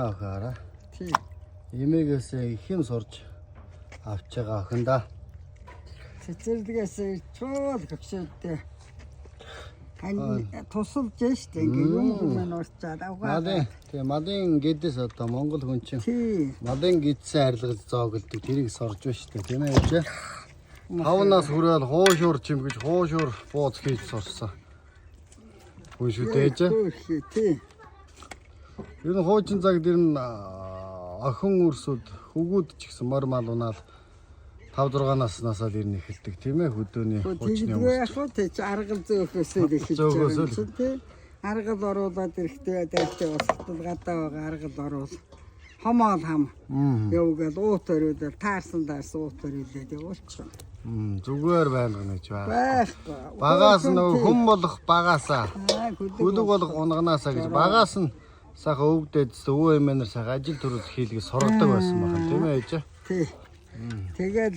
Ахаараа. Имэгээс ихэм сурж авч байгаа охин да. Цэцэрлэгээс чуул хөксөдтэй. Ань тусалж штэ ингээ юм юм урчаад авгаа. Тэгээ малын гэдэс одоо Монгол хүн чинь малын гэдсэн арилгаж зоогддог тэрийг сорж байна штэ тийм ээ гэж. 5-наас хүрээд хуушуур чимгэж хуушуур бууз хийж сурсан. Хүн шүү дээж. Тий. Ер нь хуучин цаг дэр нь охин үрсүүд хөгүүд ч гэсэн мор мал унаал 5-6 наснаас л ирнэ эхэлдэг тийм ээ хөдөөний хуучны хүмүүс. Яг хөө тий аргал зөөхөөсөө эхэлж байгаа тий. Аргал оруулаад ирэхдээ дайтай устал гадаа байгаа аргал оруул. Хомоол хам. Явгээл уут өрөөдөл таарсан уут өрөөлээд явуулчихсан. Зүгээр байна гэж байна. Байхгүй. Багаас нөгөө хүн болох багаасаа. Хүлэг болох унганаасаа гэж багаас нь сайхан өвгдөөд өвөө эмээнэр сайхан ажил төрөл хийлгээ сургадаг байсан байна тийм ээ ээж. Тий. Тэгээд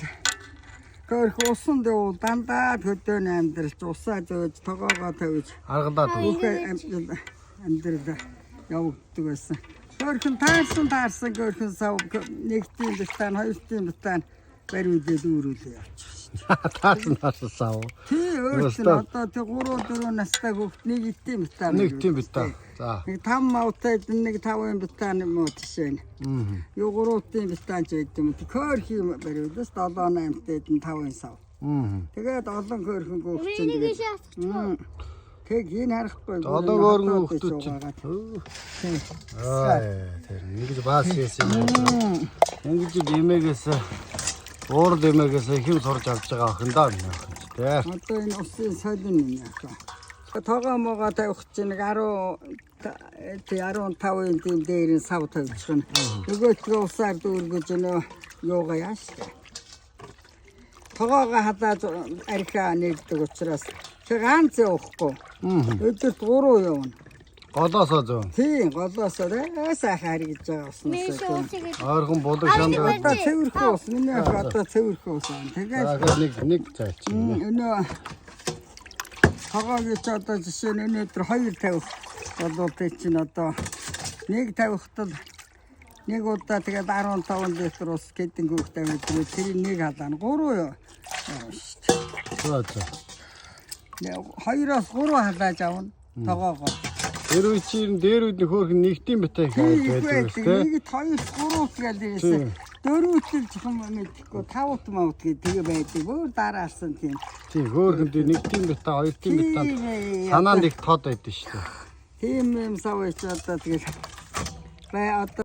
гөрх усан дэв дандаа хөдөөний амьдралч усаа зөөж тогоогоо тавьж аргалаа түүхээ амьдрал явагддаг байсан. Гөрхөн таарсан гөрхөн сав нэгтийн битан хоёртын битан бариудад үүрүүлээ явчихсан. Таарсан сав. Тий өөртөө одоо тэг 3-4 настай хүүхд нэгтийн битан. За. Нэг 5 мавтай нэг 5 битан юм уу жишээ нь. Юу 3-ын битан ч байд юм. Хөөрхи бариудаас 7-8-тай 5 сав. Тэгээд олон хөөрхөн хүүхд чинь тэг энэ харахгүй. Одоо хөөрхөн хүүхдүүд чинь. Тэр ингэж баас хийсэн юм. Ингэж имэгээс уур дэмэгээс ихэм сурж авч байгаа охин да минь охин ч тий. Одоо энэ усын солин юм яах вэ? Тогоо могоо тавих чинь нэг 15-ын дэм дээр сав тавьчих нь. Нөгөөдгөө усаар дүүргэж юугаа яаш. Тогоогоо хадаад архиа нэрдэг учраас тэг ганц явахгүй. Өдөрт 3 явна. Голоосоо зөө. Тийм, голоосоо сайхан харигдж байгаа уснаас. Ойрхон булаг шанд. Одоо цэвэрхүү ус. Миний одоо цэвэрхүү ус. Тэгээд нэг цаач. Өнөө хагаагийн ч одоо жишээ нь өнөөдөр 250 болоод чинь одоо 150-тал нэг удаа тэгээд 15 литр ус гэдэг хүүхд тавиад тэр нэг халаана 3 юу. За. 2-оос 3 халааж авна. Тогоогоо. Тэр үе чинь дээр үе хөөрхөн нэгтийн битээ хийж байдаг тийм. Нэг 2-3 тэгэл дээрээс 4-т жоохон мэдхгүй 5-т мавт гэдэг байдаг. Өөр дараалсан тийм. Тийм хөөрхөн дээр нэгтийн битээ 2-ийн битээ санаанд их тод байдаг шүү дээ. Тийм юм сав ич одоо тэгэл бай одоо